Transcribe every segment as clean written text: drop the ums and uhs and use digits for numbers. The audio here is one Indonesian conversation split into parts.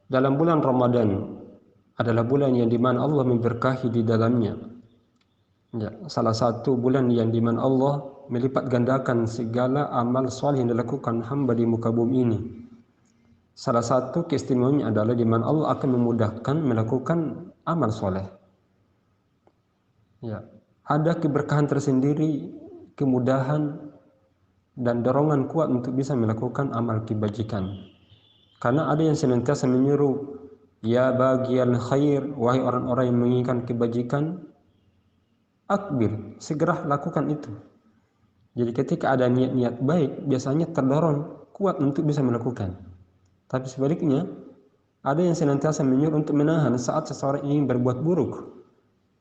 Dalam bulan Ramadan adalah bulan yang dimana Allah memberkahi di dalamnya. Ya, salah satu bulan yang dimana Allah melipat gandakan segala amal soleh yang dilakukan hamba di muka bumi ini. Salah satu keistimewaannya adalah dimana Allah akan memudahkan melakukan amal soleh. Ya, ada keberkahan tersendiri, kemudahan dan dorongan kuat untuk bisa melakukan amal kebajikan. Karena ada yang senantiasa menyuruh, ya bagian khair, wahai orang-orang yang menginginkan kebajikan, akbil, segera lakukan itu. Jadi ketika ada niat-niat baik, biasanya terdorong kuat untuk bisa melakukan. Tapi sebaliknya, ada yang senantiasa menyuruh untuk menahan saat seseorang ingin berbuat buruk.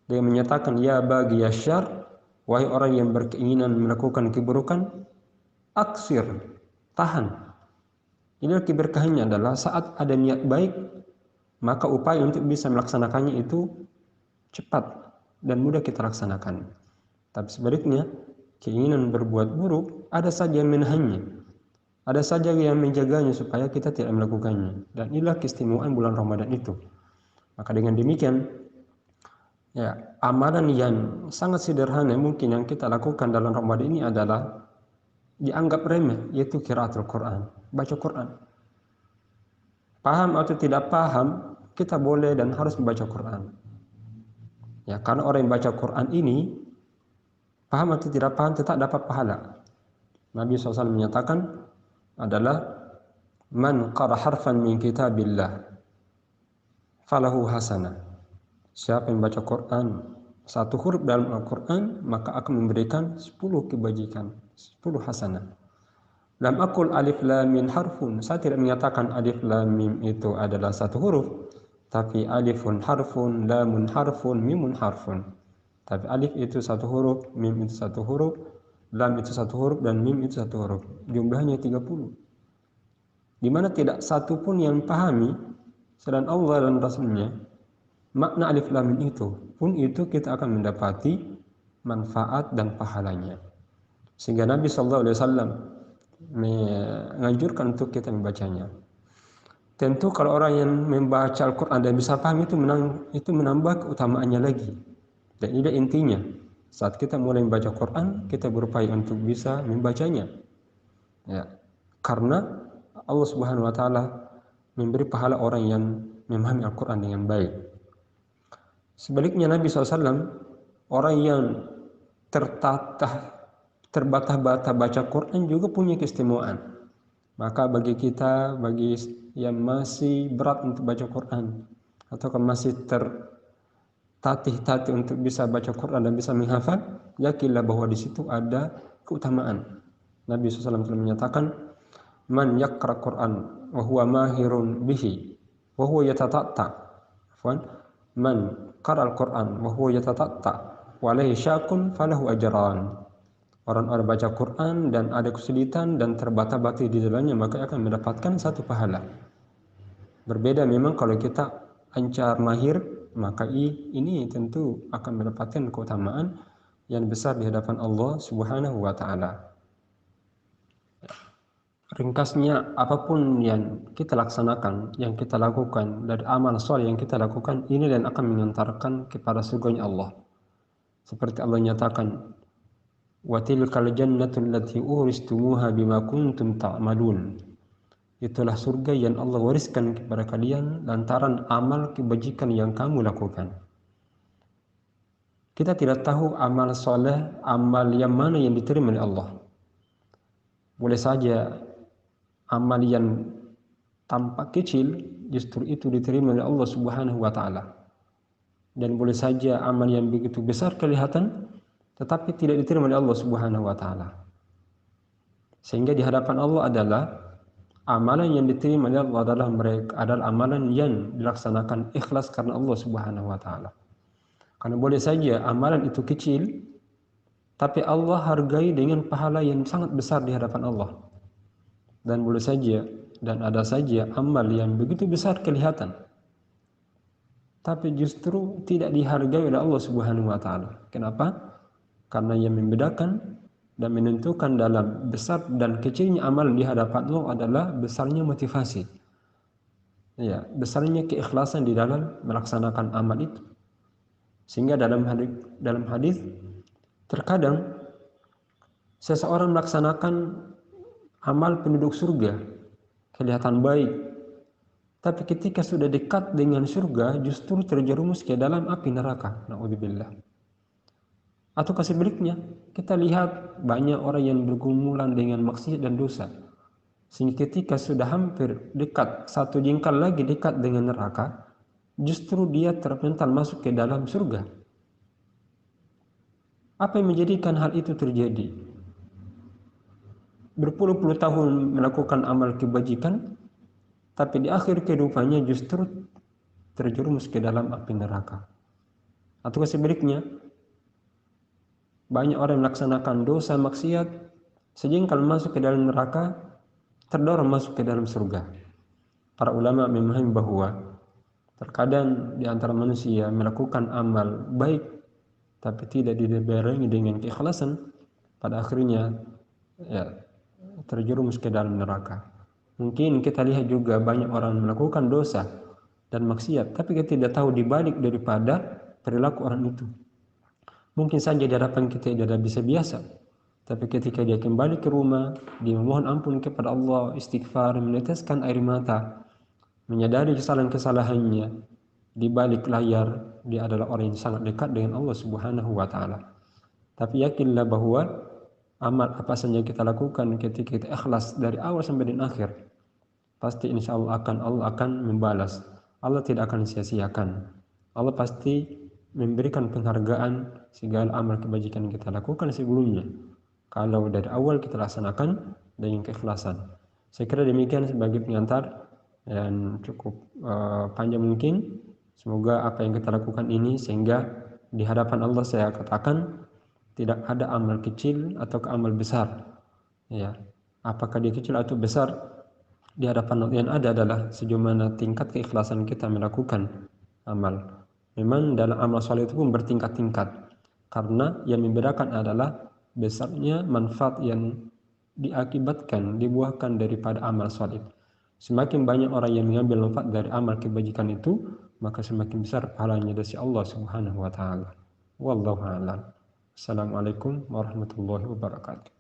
Dia menyatakan, ya bagi syar, wahai orang yang berkeinginan melakukan keburukan, aksir, tahan. Ini keberkahannya adalah saat ada niat baik, maka upaya untuk bisa melaksanakannya itu cepat dan mudah kita laksanakan. Tapi sebaliknya, keinginan berbuat buruk, ada saja yang menahannya, ada saja yang menjaganya supaya kita tidak melakukannya. Dan inilah keistimewaan bulan Ramadan itu. Maka dengan demikian, ya, amalan yang sangat sederhana mungkin yang kita lakukan dalam Ramadan ini adalah dianggap remeh, yaitu qiraatul Quran, baca Quran. Paham atau tidak paham, kita boleh dan harus membaca Quran. Ya, karena orang yang baca Quran ini, paham atau tidak paham, tetap dapat pahala. Nabi SAW menyatakan adalah man qara harfan min kitabillah falahu hasanah. Siapa yang baca Quran satu huruf dalam Al-Quran, maka akan memberikan 10 kebajikan, 10 hasanah. Lam aqul alif lam mim harfun. Saya tidak menyatakan alif lam mim itu adalah satu huruf, tapi alifun harfun, lamun harfun, mimun harfun. Tapi alif itu satu huruf, mim itu satu huruf, lam itu satu huruf, dan mim itu satu huruf. Jumlahnya 30. Di mana tidak satu pun yang pahami selain Allah dan Rasulnya makna alif lam mim itu. Pun itu kita akan mendapati manfaat dan pahalanya. Sehingga Nabi SAW menganjurkan untuk kita membacanya. Tentu kalau orang yang membaca Al-Quran dan bisa paham itu menambah keutamaannya lagi. Dan ini intinya. Saat kita mulai membaca Quran, kita berupaya untuk bisa membacanya. Ya, karena Allah Subhanahu Wa Taala memberi pahala orang yang memahami Al-Quran dengan baik. Sebaliknya Nabi SAW, orang yang terbata-bata baca Quran juga punya keistimewaan. Maka bagi kita, bagi yang masih berat untuk baca Quran, atau masih tertatih-tatih untuk bisa baca Quran dan bisa menghafal, yakinlah bahwa di situ ada keutamaan. Nabi SAW telah menyatakan, man yaqra Quran wa huwa mahirun bihi wa huwa yatatatta. Man qara al-Quran wa huwa yatatatta wa alaihi syakun falahu ajran. Orang-orang baca Quran dan ada kesulitan dan terbata-bata di dalamnya, maka akan mendapatkan satu pahala. Berbeda memang kalau kita ancar mahir, maka ini tentu akan mendapatkan keutamaan yang besar di hadapan Allah Subhanahu wa Ta'ala. Ringkasnya, apapun yang kita laksanakan, yang kita lakukan dari amal soleh yang kita lakukan ini dan akan mengantarkan kepada surganya Allah. Seperti Allah nyatakan, wa tilkal jannatu allati uristumuha bima kuntum ta'malun. Itulah surga yang Allah wariskan kepada kalian lantaran amal kebajikan yang kamu lakukan. Kita tidak tahu amal soleh, amal yang mana yang diterima oleh Allah. Boleh saja amal yang tampak kecil justru itu diterima oleh Allah Subhanahu wa Ta'ala. Dan boleh saja amal yang begitu besar kelihatan tetapi tidak diterima oleh Allah Subhanahu wa Ta'ala. Sehingga di hadapan Allah adalah amalan yang diterima oleh Allah adalah amalan yang dilaksanakan ikhlas karena Allah Subhanahu wa Ta'ala. Karena boleh saja amalan itu kecil tapi Allah hargai dengan pahala yang sangat besar di hadapan Allah. Dan boleh saja dan ada saja amal yang begitu besar kelihatan tapi justru tidak dihargai oleh Allah Subhanahu wa Ta'ala. Kenapa? Karena yang membedakan dan menentukan dalam besar dan kecilnya amal di hadapan Allah adalah besarnya motivasi. Ya, besarnya keikhlasan di dalam melaksanakan amal itu. Sehingga dalam hadis terkadang seseorang melaksanakan amal penduduk surga kelihatan baik, tapi ketika sudah dekat dengan surga justru terjerumus ke dalam api neraka. Naudzubillah. Atau sebaliknya, kita lihat banyak orang yang bergumulan dengan maksiat dan dosa, sehingga ketika sudah hampir dekat, satu jengkal lagi dekat dengan neraka, justru dia terpental masuk ke dalam surga. Apa yang menjadikan hal itu terjadi? Berpuluh-puluh tahun melakukan amal kebajikan, tapi di akhir kehidupannya justru terjerumus ke dalam api neraka. Atau sebaliknya, banyak orang yang melaksanakan dosa maksiat, sejengkal masuk ke dalam neraka, terdorong masuk ke dalam surga. Para ulama memahami bahwa terkadang di antara manusia melakukan amal baik tapi tidak dibarengi dengan keikhlasan, pada akhirnya ya terjerumus ke dalam neraka. Mungkin kita lihat juga banyak orang melakukan dosa dan maksiat, tapi kita tidak tahu dibalik daripada perilaku orang itu. Mungkin saja di hadapan kita dia bisa biasa, tapi ketika dia kembali ke rumah, dia memohon ampun kepada Allah, istighfar, meneteskan air mata, menyadari kesalahan-kesalahannya, di balik layar dia adalah orang yang sangat dekat dengan Allah Subhanahu wa taala. Tapi yakinlah bahwa amal apa saja kita lakukan ketika kita ikhlas dari awal sampai dan akhir, pasti insya Allah akan membalas. Allah tidak akan sia-siakan. Allah pasti memberikan penghargaan segala amal kebajikan yang kita lakukan sebelumnya, kalau dari awal kita laksanakan dengan keikhlasan. Saya kira demikian sebagai pengantar dan cukup panjang mungkin. Semoga apa yang kita lakukan ini sehingga di hadapan Allah saya katakan tidak ada amal kecil atau amal besar. Ya, apakah dia kecil atau besar, di hadapan Allah yang ada adalah sejauh mana tingkat keikhlasan kita melakukan amal. Memang dalam amal soleh itu pun bertingkat-tingkat, karena yang membedakan adalah besarnya manfaat yang diakibatkan, dibuahkan daripada amal soleh. Semakin banyak orang yang mengambil manfaat dari amal kebajikan itu, maka semakin besar pahalanya dari Allah Subhanahu wa taala. Wallahu a'lam. Assalamualaikum warahmatullahi wabarakatuh.